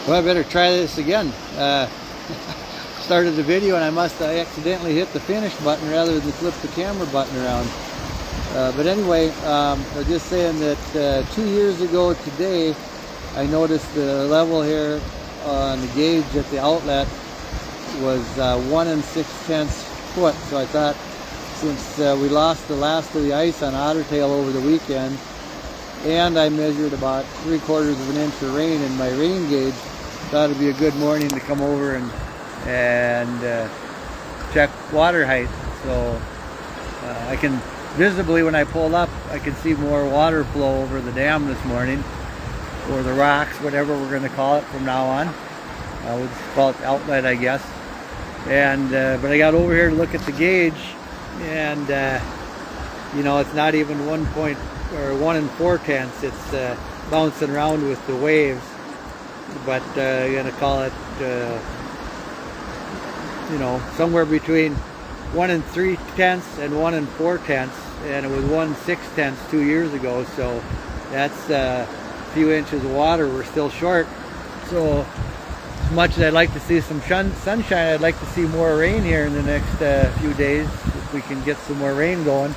Well, I better try this again. Started the video and I must have accidentally hit the finish button rather than flip the camera button around. But anyway, I was just saying that 2 years ago today, I noticed the level here on the gauge at the outlet was 1 6/10 foot. So I thought, since we lost the last of the ice on Otter Tail over the weekend, and I measured about 3/4 of an inch of rain in my rain gauge, thought it'd be a good morning to come over and check water height. So I can visibly, when I pulled up, I could see more water flow over the dam this morning, or the rocks, whatever we're going to call it from now on. We'll just call it the outlet, I guess. And but I got over here to look at the gauge, and you know, it's not even 1 1 4/10. It's bouncing around with the waves. But I'm gonna call it, you know, somewhere between 1 3/10 and 1 4/10, and it was 1 6/10 2 years ago. So that's a few inches of water. We're still short. So as much as I'd like to see some sunshine, I'd like to see more rain here in the next few days, if we can get some more rain going.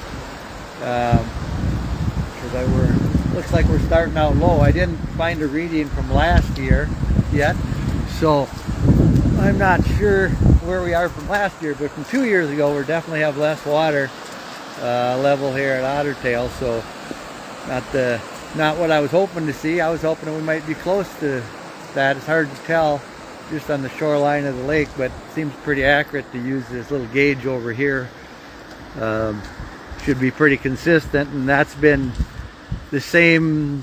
Because looks like we're starting out low. I didn't find a reading from last year yet, so I'm not sure where we are from last year, but from 2 years ago we definitely have less water level here at Otter Tail. So not what I was hoping to see. I was hoping we might be close to that. It's hard to tell just on the shoreline of the lake, but it seems pretty accurate to use this little gauge over here. Should be pretty consistent, and that's been the same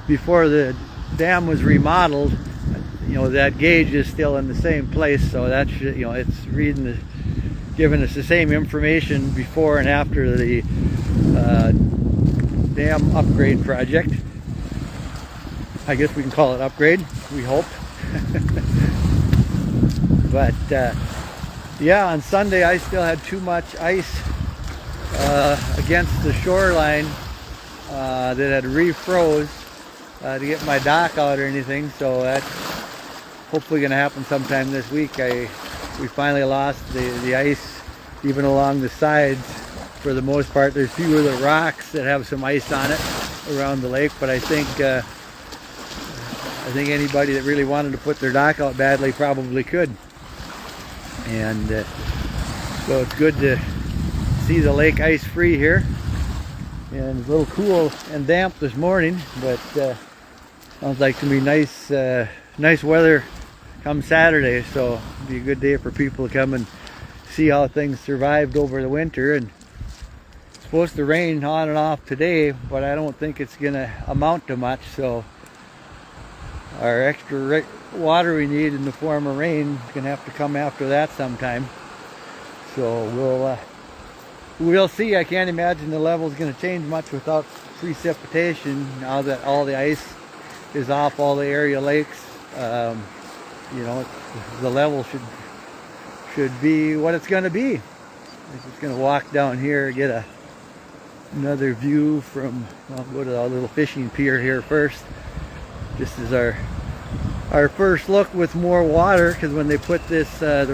before the dam was remodeled. You know, that gauge is still in the same place, so that should, you know, it's giving us the same information before and after the dam upgrade project. I guess we can call it upgrade, we hope. But yeah, on Sunday I still had too much ice against the shoreline that had refroze to get my dock out or anything. So that's hopefully going to happen sometime this week. We finally lost the ice even along the sides for the most part. There's few of the rocks that have some ice on it around the lake, but I think anybody that really wanted to put their dock out badly probably could. And so it's good to see the lake ice free here. And it's a little cool and damp this morning, but sounds like to me nice weather come Saturday. So it'll be a good day for people to come and see how things survived over the winter. And it's supposed to rain on and off today, but I don't think it's gonna amount to much. So our extra water we need in the form of rain is gonna have to come after that sometime. So we'll see. I can't imagine the level is going to change much without precipitation now that all the ice is off all the area lakes. You know, the level should be what it's going to be. I'm just going to walk down here, get another view from, I'll go to our little fishing pier here first. This is our first look with more water, because when they put the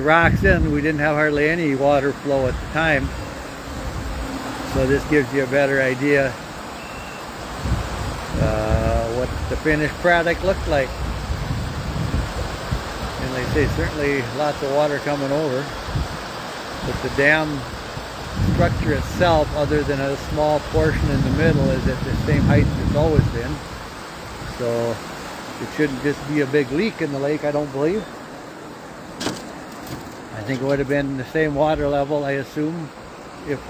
rocks in, we didn't have hardly any water flow at the time. So this gives you a better idea what the finished product looked like. And like I say, certainly lots of water coming over. But the dam structure itself, other than a small portion in the middle, is at the same height it's always been. So it shouldn't just be a big leak in the lake, I don't believe. I think it would have been the same water level, I assume, if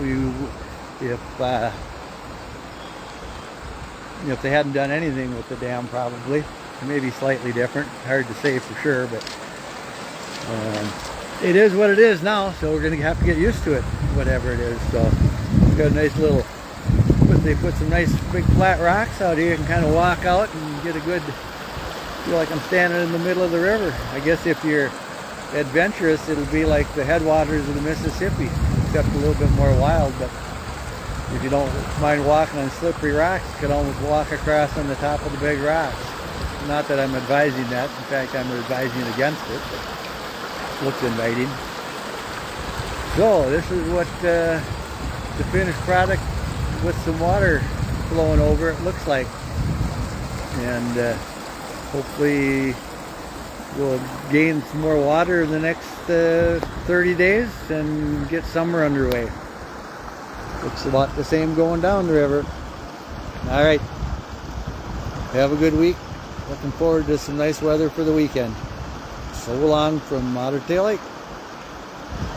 they hadn't done anything with the dam, probably. Maybe slightly different, hard to say for sure, but it is what it is now, so we're going to have to get used to it, whatever it is. So it's got a nice little, they put some nice big flat rocks out here. You can kind of walk out and get a good, feel like I'm standing in the middle of the river. I guess if you're adventurous, it'll be like the headwaters of the Mississippi, except a little bit more wild. But if you don't mind walking on slippery rocks, you can almost walk across on the top of the big rocks. Not that I'm advising that. In fact, I'm advising against it. But it looks inviting. So this is what the finished product with some water flowing over it looks like. And hopefully we'll gain some more water in the next 30 days and get summer underway. Looks about the same going down the river. All right. Have a good week. Looking forward to some nice weather for the weekend. So long from Otter Tail Lake.